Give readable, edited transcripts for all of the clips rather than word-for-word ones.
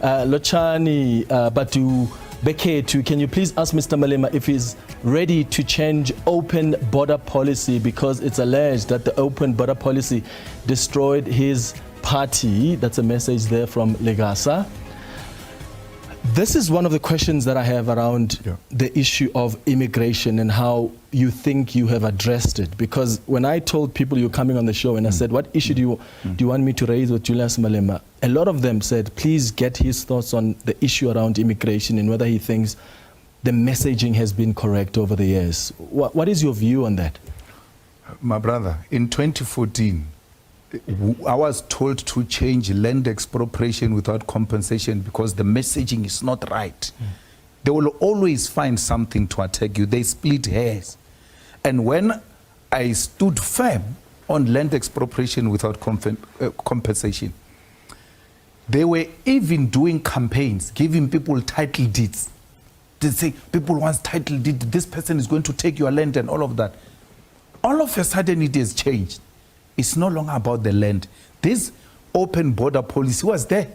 Lochani Batu Beketu, can you please ask Mr. Malema if he's ready to change open border policy, because it's alleged that the open border policy destroyed his party. That's a message there from Legasa. This is one of the questions that I have around the issue of immigration and how you think you have addressed it. Because when I told people you're coming on the show and I said, what issue do you want me to raise with Julius Malema? A lot of them said, please get his thoughts on the issue around immigration and whether he thinks the messaging has been correct over the years. What is your view on that? My brother, in 2014, I was told to change land expropriation without compensation because the messaging is not right. They will always find something to attack you. They split hairs. And when I stood firm on land expropriation without compensation, they were even doing campaigns, giving people title deeds. They say, people want title deed, this person is going to take your land and all of that. All of a sudden it has changed. It's no longer about the land. This open border policy was there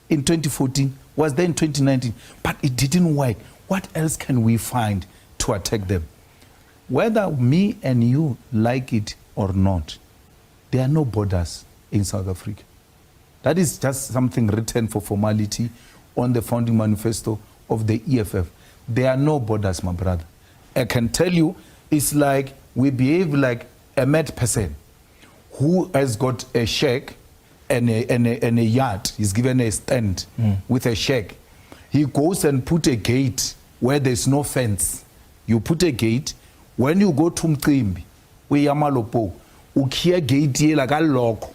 in 2014, was there in 2019, but it didn't work. What else can we find to attack them? Whether me and you like it or not, there are no borders in South Africa. That is just something written for formality on the founding manifesto of the EFF. There are no borders, my brother. I can tell you, it's like we behave like a mad person who has got a shack and a yard. He's given a stand with a shack. He goes and put a gate where there's no fence. You put a gate. When you go to Mqimbi, we Yamalopo, ukia gate like a lock,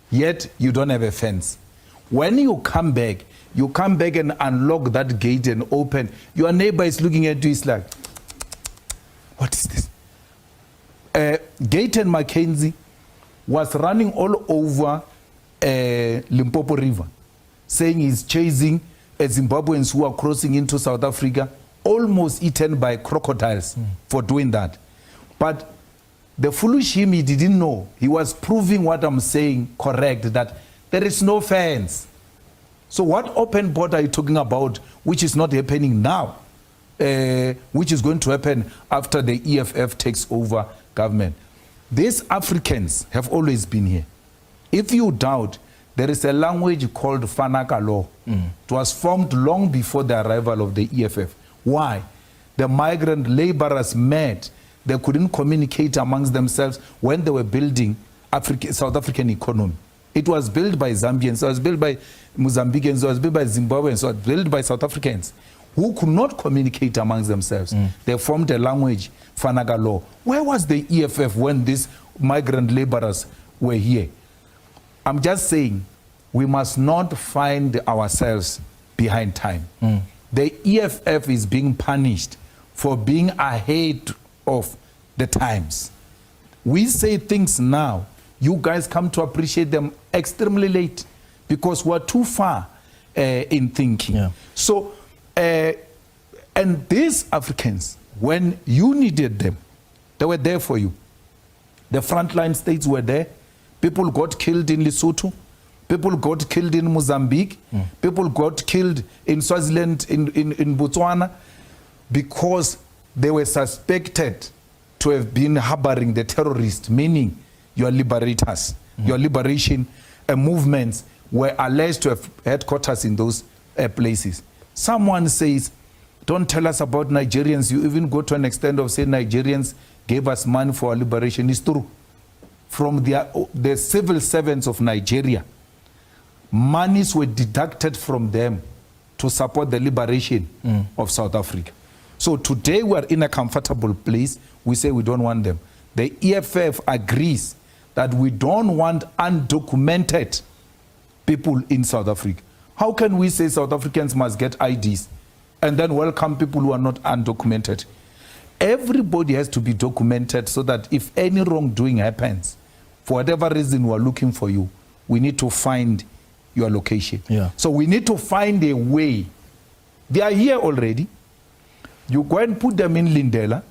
yet you don't have a fence. When you come back and unlock that gate and open, your neighbor is looking at you, it's like, what is this? Gate and Mackenzie was running all over Limpopo River, saying he's chasing Zimbabweans who are crossing into South Africa, almost eaten by crocodiles for doing that. But the foolish him, he didn't know. He was proving what I'm saying correct, that there is no fence. So what open border are you talking about, which is not happening now, which is going to happen after the EFF takes over government? These Africans have always been here. If you doubt, there is a language called Fanaka law. It was formed long before the arrival of the EFF. Why? The migrant laborers met. They couldn't communicate amongst themselves when they were building South African economy. It was built by Zambians, it was built by Mozambicans, it was built by Zimbabweans, it was built by South Africans who could not communicate amongst themselves. They formed a language, Fanaga law. Where was the EFF when these migrant laborers were here? I'm just saying, we must not find ourselves behind time. The EFF is being punished for being ahead of the times. We say things now, you guys come to appreciate them extremely late because we're too far in thinking. So, and these Africans, when you needed them, they were there for you. The frontline states were there. People got killed in Lesotho. People got killed in Mozambique. People got killed in Swaziland, in Botswana, because they were suspected to have been harboring the terrorists, meaning your liberators, your liberation movements were alleged to have headquarters in those places. Someone says, don't tell us about Nigerians. You even go to an extent of saying Nigerians gave us money for our liberation. It's true. From the civil servants of Nigeria, monies were deducted from them to support the liberation of South Africa. So today we are in a comfortable place. We say we don't want them. The EFF agrees that we don't want undocumented people in South Africa. How can we say South Africans must get IDs and then welcome people who are not undocumented? Everybody has to be documented so that if any wrongdoing happens, for whatever reason we are looking for you, we need to find your location. So we need to find a way. They are here already. You go and put them in Lindela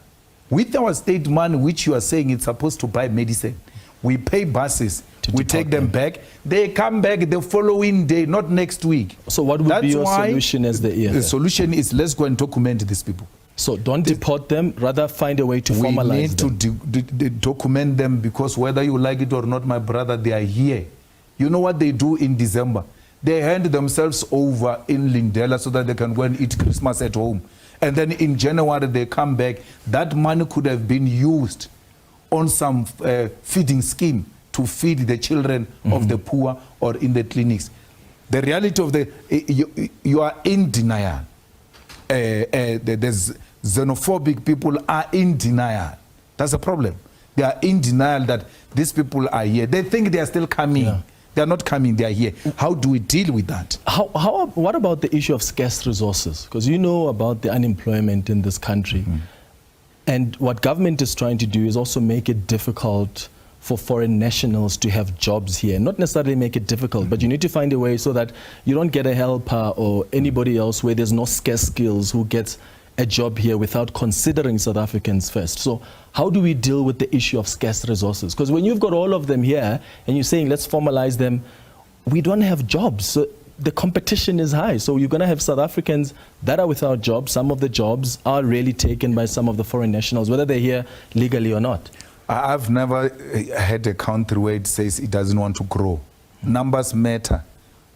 with our state money, which you are saying it's supposed to buy medicine. We pay buses we take them back. They come back the following day, not next week. So what would be your solution as the EFF? The solution is let's go and document these people. So don't deport them, rather find a way to formalize them. We need to document them, because whether you like it or not, my brother, they are here. You know what they do in December? They hand themselves over in Lindela so that they can go and eat Christmas at home. And then in January they come back. That money could have been used on some feeding scheme to feed the children of the poor or in the clinics. The reality of you are in denial. There's xenophobic people are in denial. That's a problem. They are in denial that these people are here. They think they are still coming. Yeah. They are not coming, they are here. How do we deal with that? What about the issue of scarce resources? Because you know about the unemployment in this country. And what government is trying to do is also make it difficult for foreign nationals to have jobs here. Not necessarily make it difficult, but you need to find a way so that you don't get a helper or anybody else where there's no scarce skills who gets a job here without considering South Africans first. So how do we deal with the issue of scarce resources? Because when you've got all of them here and you're saying let's formalize them, we don't have jobs. So the competition is high. So you're going to have South Africans that are without jobs. Some of the jobs are really taken by some of the foreign nationals, whether they're here legally or not. I've never had a country where it says it doesn't want to grow. Numbers matter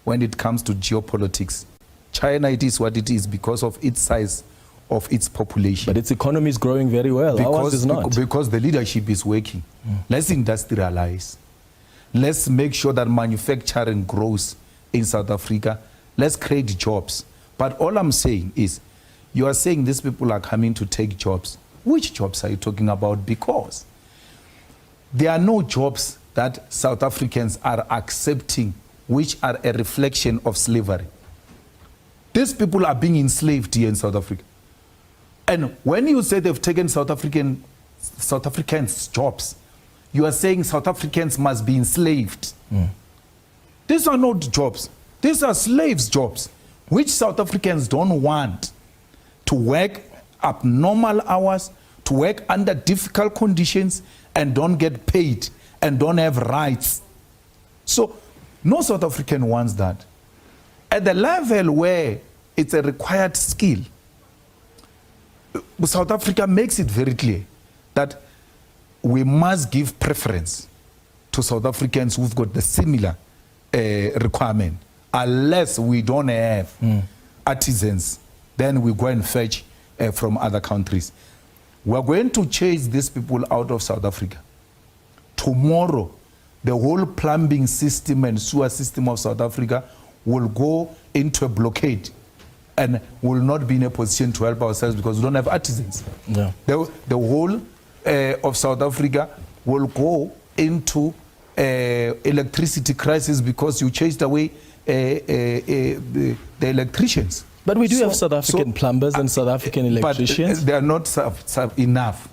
when it comes to geopolitics. China, it is what it is because of its size of its population. But its economy is growing very well. Ours is not. Because the leadership is working. Let's industrialize. Let's make sure that manufacturing grows in South Africa. Let's create jobs. But all I'm saying is, you are saying these people are coming to take jobs. Which jobs are you talking about? Because there are no jobs that South Africans are accepting which are a reflection of slavery. These people are being enslaved here in South Africa. And when you say they've taken South Africans' jobs, you are saying South Africans must be enslaved. These are not jobs. These are slaves' jobs, which South Africans don't want to work abnormal hours, to work under difficult conditions, and don't get paid and don't have rights. So no South African wants that. At the level where it's a required skill, South Africa makes it very clear that we must give preference to South Africans who've got the similar requirement. Unless we don't have artisans, then we go and fetch from other countries. We're going to chase these people out of South Africa. Tomorrow, the whole plumbing system and sewer system of South Africa will go into a blockade and will not be in a position to help ourselves because we don't have artisans. Yeah. The whole of South Africa will go into electricity crisis because you chased away the electricians. But we do have South African plumbers and South African electricians. But they are not enough.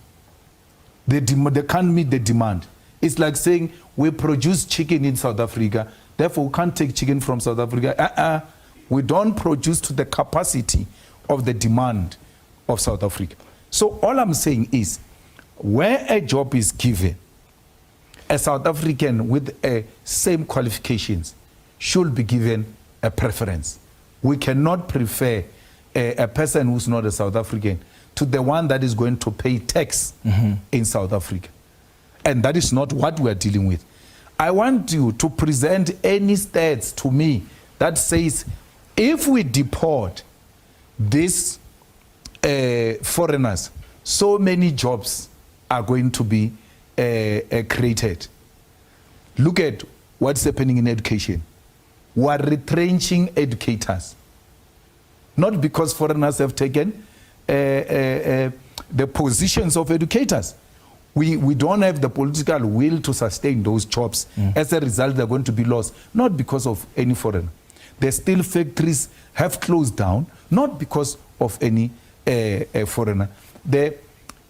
They can't meet the demand. It's like saying we produce chicken in South Africa, therefore we can't take chicken from South Africa. We don't produce to the capacity of the demand of South Africa. So all I'm saying is, where a job is given, a South African with same qualifications should be given a preference. We cannot prefer a person who's not a South African to the one that is going to pay tax in South Africa. And that is not what we're dealing with. I want you to present any stats to me that says if we deport these foreigners, so many jobs are going to be created. Look at what's happening in education. We are retrenching educators. Not because foreigners have taken the positions of educators. We don't have the political will to sustain those jobs. As a result, they're going to be lost. Not because of any foreigner. The steel factories have closed down, not because of any foreigner. The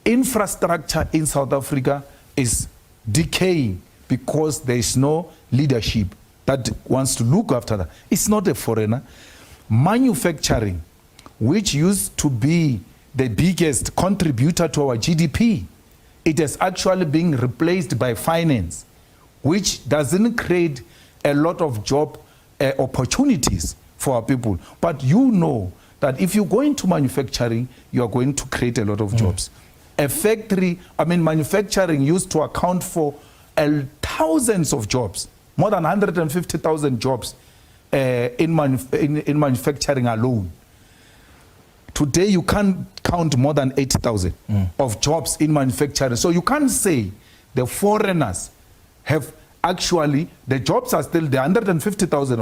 infrastructure in South Africa is decaying because there is no leadership that wants to look after that. It's not a foreigner. Manufacturing, which used to be the biggest contributor to our GDP, it has actually been replaced by finance, which doesn't create a lot of job opportunities for our people. But you know that if you go into manufacturing, you are going to create a lot of jobs. A factory, manufacturing used to account for thousands of jobs, more than 150,000 jobs in manufacturing alone. Today, you can't count more than 80,000 of jobs in manufacturing. So you can't say the foreigners have actually, the jobs are still, the 150,000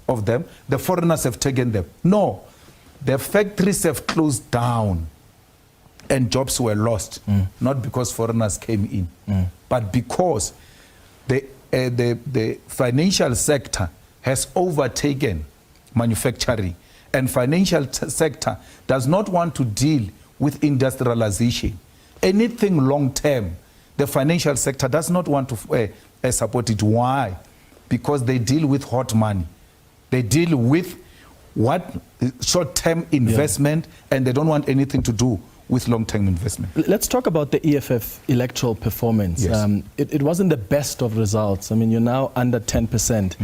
of them, the foreigners have taken them. No, the factories have closed down and jobs were lost, not because foreigners came in, but because the financial sector has overtaken manufacturing, and financial sector does not want to deal with industrialization. Anything long term, the financial sector does not want to support it. Why? Because they deal with hot money. They deal with what short-term investment, and they don't want anything to do with long-term investment. Let's talk about the EFF electoral performance. Yes. It wasn't the best of results. You're now under 10%.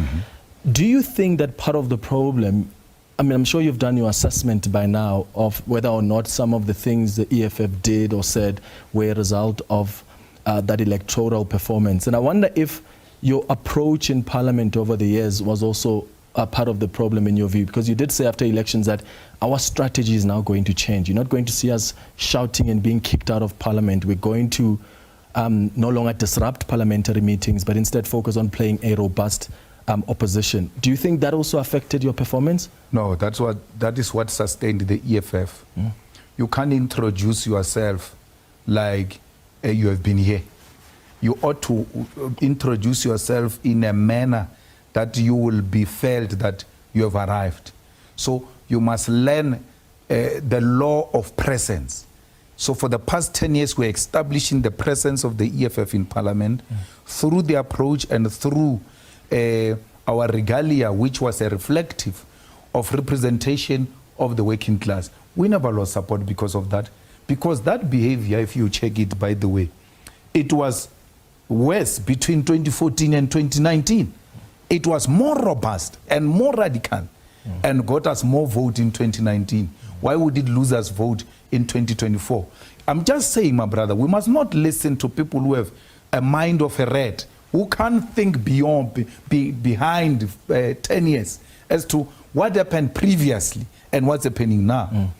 Do you think that part of the problem, I'm sure you've done your assessment by now of whether or not some of the things the EFF did or said were a result of that electoral performance. And I wonder if your approach in Parliament over the years was also a part of the problem in your view, because you did say after elections that our strategy is now going to change. You're not going to see us shouting and being kicked out of Parliament. We're going to no longer disrupt parliamentary meetings, but instead focus on playing a robust opposition. Do you think that also affected your performance? No, that is what sustained the EFF. You can't introduce yourself like you have been here. You ought to introduce yourself in a manner that you will be felt that you have arrived. So you must learn the law of presence. So for the past 10 years, we're establishing the presence of the EFF in Parliament through the approach and through our regalia, which was a reflective of representation of the working class. We never lost support because of that. Because that behavior, if you check it, by the way, it was worse between 2014 and 2019. It was more robust and more radical and got us more vote in 2019. Why would it lose us vote in 2024? I'm just saying, my brother, we must not listen to people who have a mind of a rat, who can't think behind 10 years as to what happened previously and what's happening now.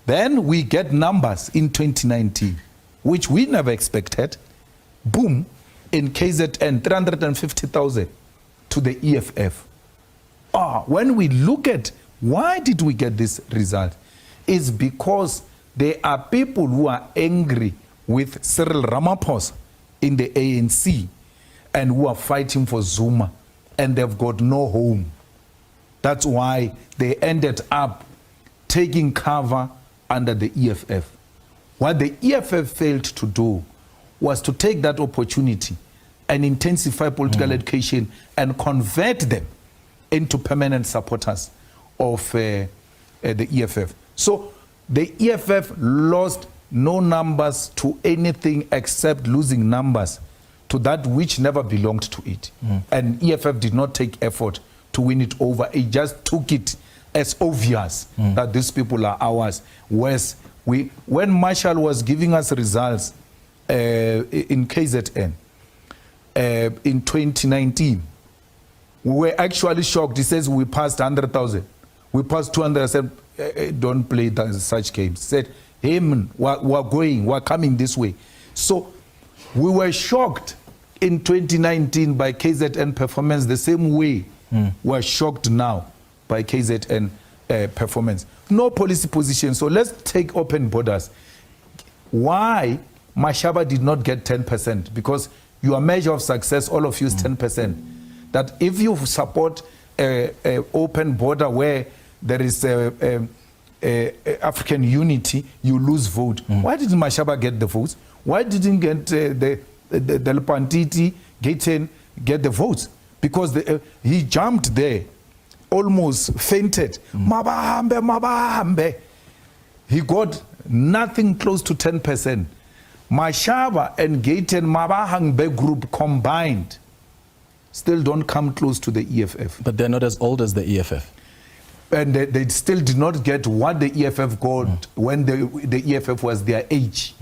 Then we get numbers in 2019, which we never expected. Boom, in KZN, 350,000 to the EFF. When we look at why did we get this result, it's because there are people who are angry with Cyril Ramaphosa in the ANC and who are fighting for Zuma, and they've got no home. That's why they ended up taking cover under the EFF. What the EFF failed to do was to take that opportunity and intensify political education and convert them into permanent supporters of the EFF. So the EFF lost no numbers to anything except losing numbers to that which never belonged to it. And EFF did not take effort to win it over. It just took it as obvious that these people are ours. Whereas when Marshall was giving us results in KZN, in 2019, we were actually shocked. He says we passed 100,000. We passed 200. I said, don't play such games. He said, hey man, we're coming this way. So we were shocked in 2019 by KZN performance the same way we're shocked now by KZN performance. No policy position. So let's take open borders. Why Mashaba did not get 10%? Because your measure of success, all of you, is 10%. That if you support an open border where there is African unity, you lose vote. Why didn't Mashaba get the votes? Why didn't the Lepantiti get the votes? Because he jumped there, almost fainted. Mabahambe, mabahambe. He got nothing close to 10%. Mashaba and Gaten Mabahangbe group combined still don't come close to the EFF. But they're not as old as the EFF. And they still did not get what the EFF got when the EFF was their age.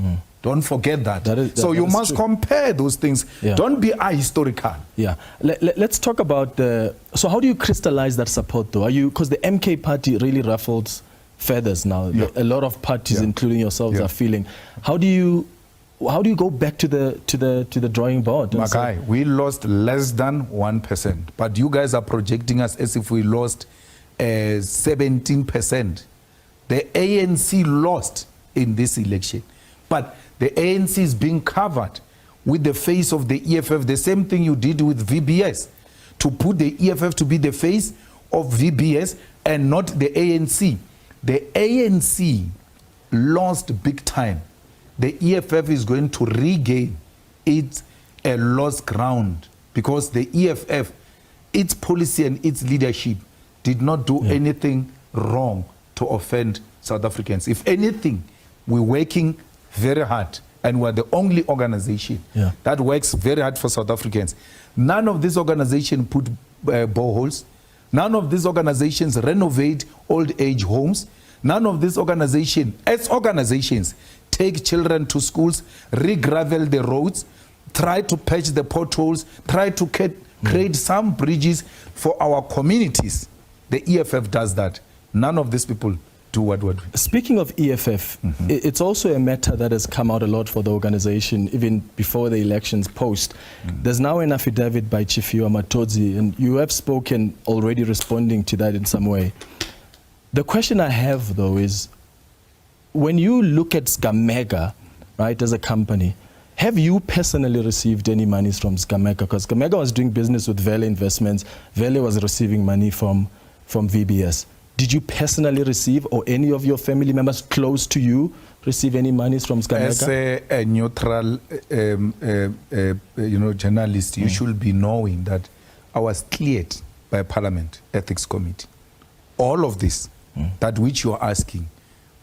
Don't forget that. So you must compare those things. Yeah. Don't be ahistorical. Yeah. Let's talk about so how do you crystallize that support though? Are you, because the MK party really ruffles feathers now. Yeah. A lot of parties, Yeah. including yourselves, Yeah. are feeling. How do you go back to the drawing board? My guy, we lost less than 1%, but you guys are projecting us as if we lost 17%. The ANC lost in this election, but the ANC is being covered with the face of the EFF, the same thing you did with VBS, to put the EFF to be the face of VBS and not the ANC. The ANC lost big time. The EFF is going to regain its lost ground because the EFF, its policy and its leadership did not do anything wrong to offend South Africans. If anything, we're working very hard, and we're the only organization that works very hard for South Africans. None of these organizations put boreholes. None of these organizations renovate old age homes. None of these organizations, as organizations, take children to schools, re-gravel the roads, try to patch the potholes, try to create some bridges for our communities. The EFF does that. None of these people do what we're doing. Speaking of EFF, it's also a matter that has come out a lot for the organization, even before the elections post. There's now an affidavit by Chief Matodzi, and you have spoken already responding to that in some way. The question I have, though, is when you look at Sgamega, right, as a company, have you personally received any monies from Sgamega? Because Sgamega was doing business with Vele Investments. Vele was receiving money from VBS. Did you personally receive, or any of your family members close to you receive any monies from Sgamega? As a neutral, journalist, you should be knowing that I was cleared by Parliament Ethics Committee. All of this, that which you are asking,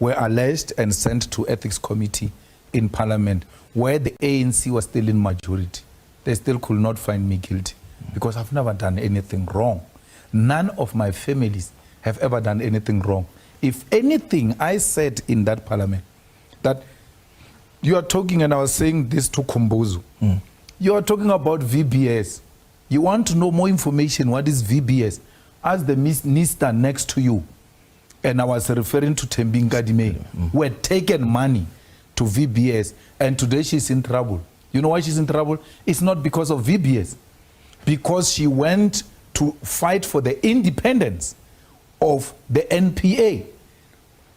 were alleged and sent to Ethics Committee in Parliament, where the ANC was still in majority. They still could not find me guilty because I've never done anything wrong. None of my families have ever done anything wrong. If anything, I said in that Parliament that you are talking, and I was saying this to Kumbuzu, you are talking about VBS. You want to know more information, what is VBS? Ask the minister next to you. And I was referring to Thembi Nkadime, who had taken money to VBS, and today she's in trouble. You know why she's in trouble? It's not because of VBS, because she went to fight for the independence of the NPA.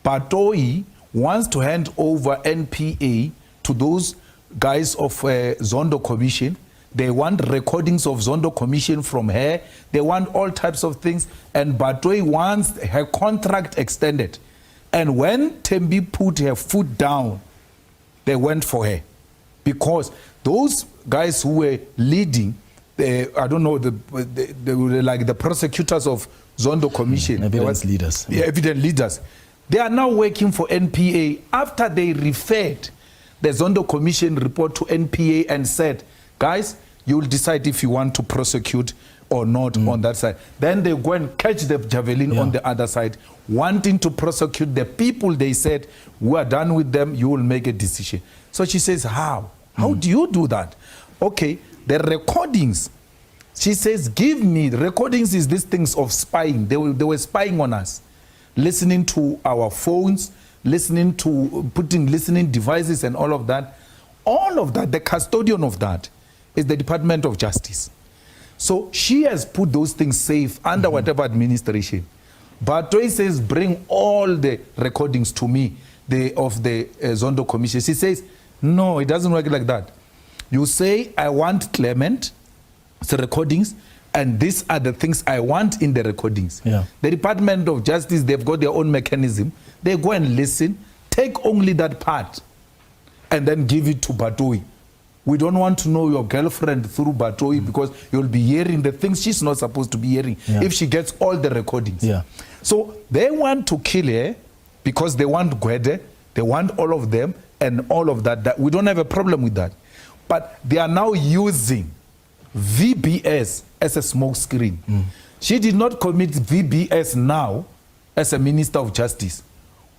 Patoi wants to hand over NPA to those guys of Zondo Commission. They want recordings of Zondo Commission from her. They want all types of things. And Batoi wants her contract extended. And when Thembi put her foot down, they went for her. Because those guys who were leading, I don't know, they were like the prosecutors of Zondo Commission. Evidence leaders. Yeah, evidence leaders. They are now working for NPA after they referred the Zondo Commission report to NPA and said, guys, you will decide if you want to prosecute or not on that side. Then they go and catch the javelin on the other side, wanting to prosecute the people. They said, we are done with them, you will make a decision. So she says, how? How do you do that? Okay, the recordings. She says, give me, recordings is these things of spying. They were spying on us, listening to our phones, listening to, listening devices and all of that. All of that, the custodian of that is the Department of Justice. So she has put those things safe under whatever administration. But Toy says, bring all the recordings to me of the Zondo Commission. She says, no, it doesn't work like that. You say, I want Clement's recordings, and these are the things I want in the recordings. Yeah. The Department of Justice, they've got their own mechanism. They go and listen, take only that part, and then give it to Batoi. We don't want to know your girlfriend through Batoi because you'll be hearing the things she's not supposed to be hearing if she gets all the recordings. Yeah. So they want to kill her because they want Gwede, they want all of them and all of that. We don't have a problem with that. But they are now using VBS as a smoke screen. She did not commit VBS now as a Minister of Justice.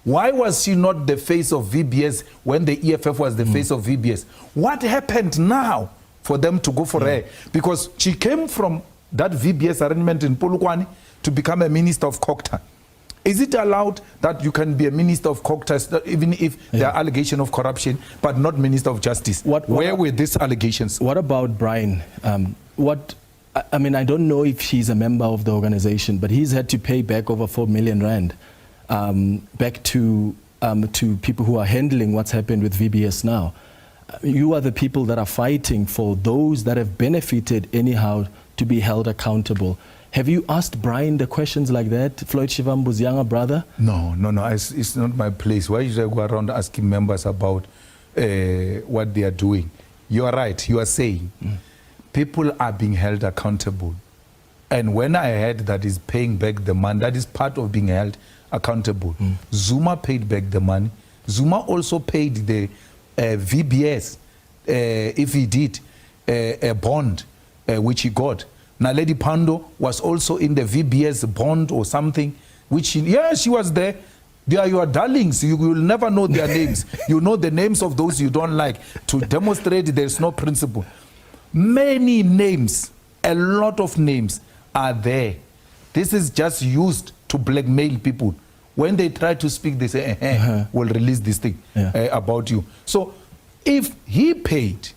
Why was she not the face of VBS when the EFF was the face of VBS? What happened now for them to go for her? Because she came from that VBS arrangement in Polokwane to become a Minister of Cocta. Is it allowed that you can be a Minister of Cocta even if there are allegations of corruption, but not Minister of Justice? Where were these allegations? What about Brian? I mean, I don't know if he's a member of the organization, but he's had to pay back over 4 million rand back to people who are handling what's happened with VBS now. You are the people that are fighting for those that have benefited anyhow to be held accountable. Have you asked Brian the questions like that, Floyd Shivambu's younger brother? No. It's not my place. Why should I go around asking members about what they are doing? You are right. You are saying people are being held accountable. And when I heard that is paying back the money, that is part of being held accountable. Zuma paid back the money. Zuma also paid the VBS, if he did, a bond, which he got. Naledi Pando was also in the VBS bond or something, which she was there. They are your darlings. You will never know their names. You know the names of those you don't like to demonstrate there's no principle. Many names, a lot of names are there. This is just used to blackmail people. When they try to speak, they say, we'll release this thing about you. So if he paid,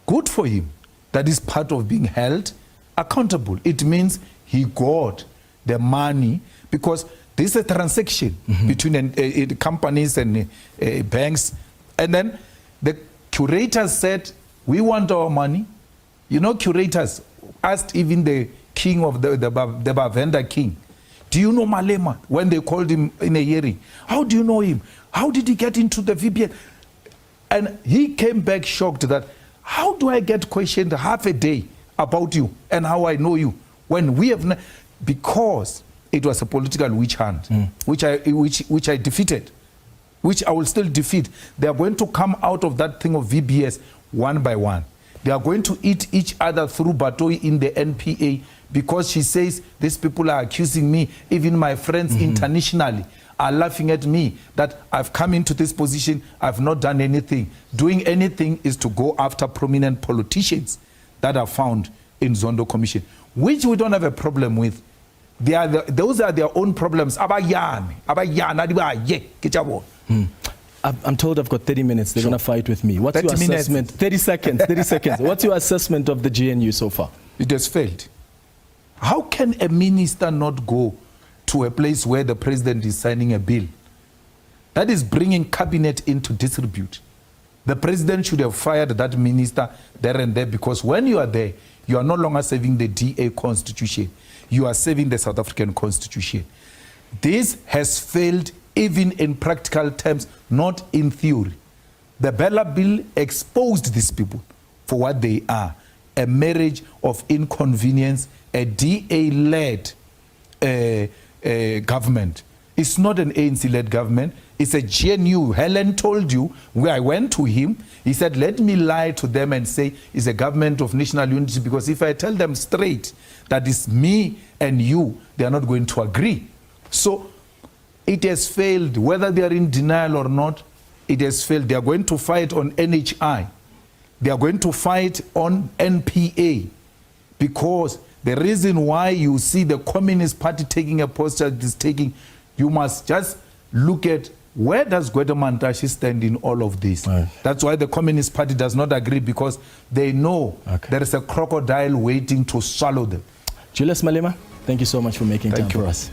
good for him. That is part of being held accountable. It means he got the money, because this is a transaction between companies and banks. And then the curators said, we want our money. You know, curators asked even the king of the Bavenda king, do you know Malema? When they called him in a hearing, how do you know him? How did he get into the VBN? And he came back shocked that, how do I get questioned half a day about you and how I know you when we have because it was a political witch hunt, which I defeated, which I will still defeat. They are going to come out of that thing of VBS one by one. They are going to eat each other through Batoi in the NPA, because she says these people are accusing me. Even my friends internationally are laughing at me that I've come into this position, I've not done anything. Doing anything is to go after prominent politicians that are found in Zondo Commission, which we don't have a problem with. Those are their own problems. I'm told I've got 30 minutes. They're going to fight with me. What's your assessment? 30 seconds. 30 seconds. What's your assessment of the GNU so far? It has failed. How can a minister not go to a place where the president is signing a bill? That is bringing cabinet into disrepute. The president should have fired that minister there and there, because when you are there, you are no longer serving the DA constitution. You are serving the South African constitution. This has failed even in practical terms, not in theory. The Bella Bill exposed these people for what they are: a marriage of inconvenience, a DA-led government. It's not an ANC-led government. It's a GNU. Helen told you, where I went to him, he said, let me lie to them and say it's a government of national unity, because if I tell them straight that it's me and you, they are not going to agree. So it has failed. Whether they are in denial or not, it has failed. They are going to fight on NHI. They are going to fight on NPA, because the reason why you see the Communist Party taking a posture it is taking, you must just look at where does Gwede Mantashe stand in all of this. Right. That's why the Communist Party does not agree, because they know there is a crocodile waiting to swallow them. Julius Malema, thank you so much for making time for us.